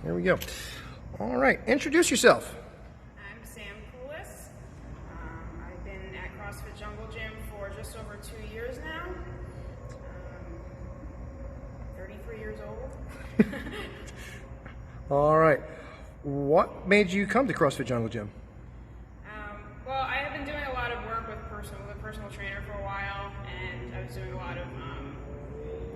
There we go. All right, introduce yourself. I'm Sam Poulos. I've been at CrossFit Jungle Gym for just over 2 years now. 33 years old. All right. What made you come to CrossFit Jungle Gym? Well, I have been doing a lot of work with a personal trainer for a while, and I was doing a lot of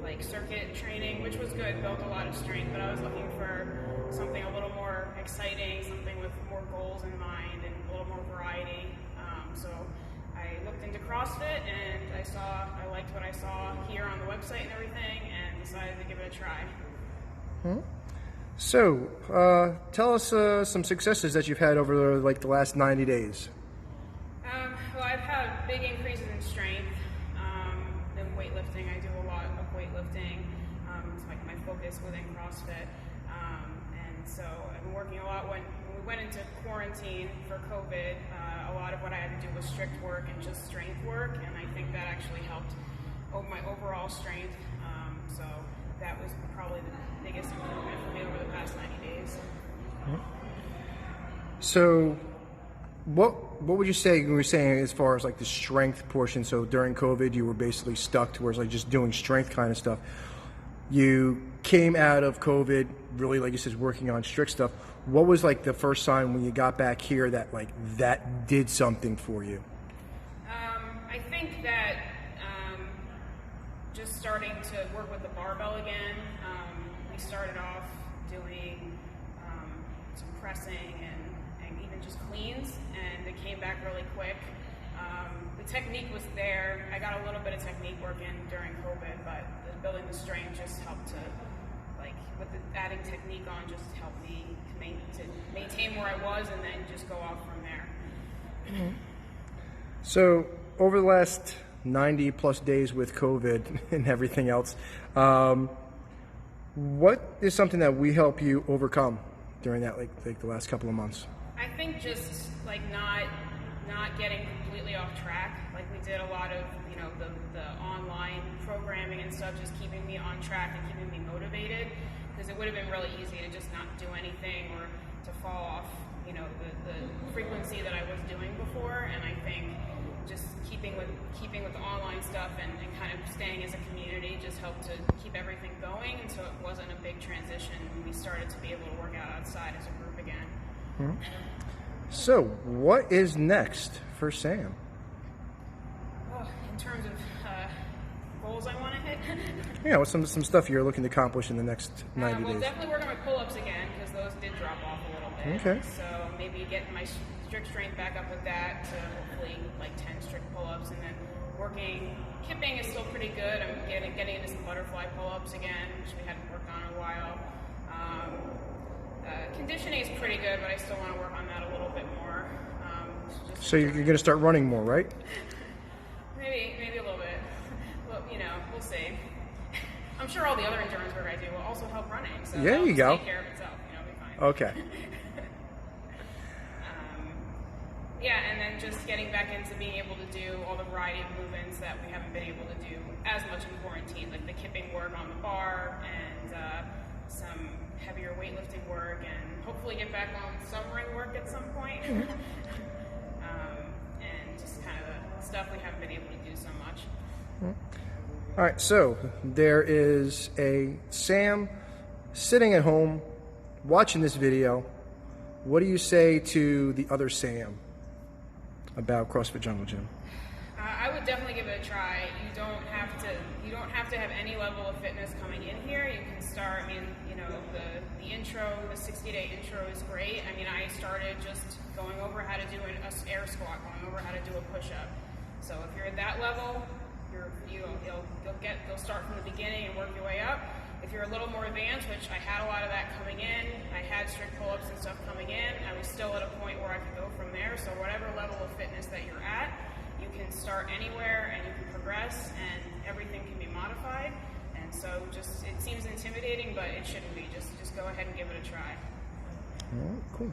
like circuit training, which was good, built a lot of strength, but I was looking for something a little more exciting, something with more goals in mind and a little more variety. So I looked into CrossFit and I liked what I saw here on the website and everything, and decided to give it a try. So, tell us some successes that you've had over the last 90 days. Well, I've had big increases in strength. In weightlifting, I do a lot of weightlifting. It's like my focus within CrossFit. And so I've been working a lot. When we went into quarantine for COVID, a lot of what I had to do was strict work and just strength work, and I think that actually helped my overall strength. So that was probably the biggest improvement for me over the past 90 days. So, what would you say when we were saying as far as like the strength portion? So during COVID, you were basically stuck to where it's like just doing strength kind of stuff. You came out of COVID, really, like you said, working on strict stuff. What was like the first sign when you got back here that like that did something for you? I think that just starting to work with the barbell again. We started off doing some pressing and even just cleans, and it came back really quick. The technique was there. I got a little bit of technique work in during COVID, but building the strength just helped to, like, with the adding technique on, just helped me to maintain where I was and then just go off from there. So over the last 90 plus days with COVID and everything else, what is something that we help you overcome during that like the last couple of months? I think just like not getting completely off track. Like we did a lot of the online programming and stuff, just keeping me on track and keeping me motivated, because it would have been really easy to just not do anything or to fall off the frequency that I was doing before. And I think just keeping with the online stuff and kind of staying as a community just helped to keep everything going, and so it wasn't a big transition when we started to be able to work out outside as a group again. So what is next for Sam? In terms of goals I want to hit? Yeah, what's some stuff you're looking to accomplish in the next 90 well, days? definitely working with pull-ups again, because those did drop off a little bit. Okay. So maybe getting my strict strength back up with that to hopefully like 10 strict pull-ups, and then kipping is still pretty good. I'm getting into some butterfly pull-ups again, which we hadn't worked on in a while. Conditioning is pretty good, but I still want to work on that a little bit more. So you're going to start running more, right? Maybe a little bit. Well, we'll see. I'm sure all the other endurance work I do will also help running. So there you go. Take care of itself. It'll be fine. Okay. Yeah, and then just getting back into being able to do all the variety of movements that we haven't been able to do as much in quarantine, like the kipping work on the bar and some heavier weightlifting work, and hopefully get back on some ring work at some point. And just kind of the stuff we haven't been able to do so much. All right, so there is a Sam sitting at home watching this video. What do you say to the other Sam about CrossFit Jungle Gym? I would definitely give it a try. You don't have to have any level of fitness coming in here. You can start. The intro, the 60-day intro is great. I started just going over how to do an air squat, going over how to do a push-up. So if you're at that level, you'll start from the beginning and work your way up. If you're a little more advanced, which I had a lot of that coming in, I had strict pull-ups and stuff coming in, I was still at a point where I could go from there. So whatever level of fitness that you're at, you can start anywhere and you can progress, and everything can be modified. And so it seems intimidating, but it shouldn't be. Just go ahead and give it a try. All right, cool.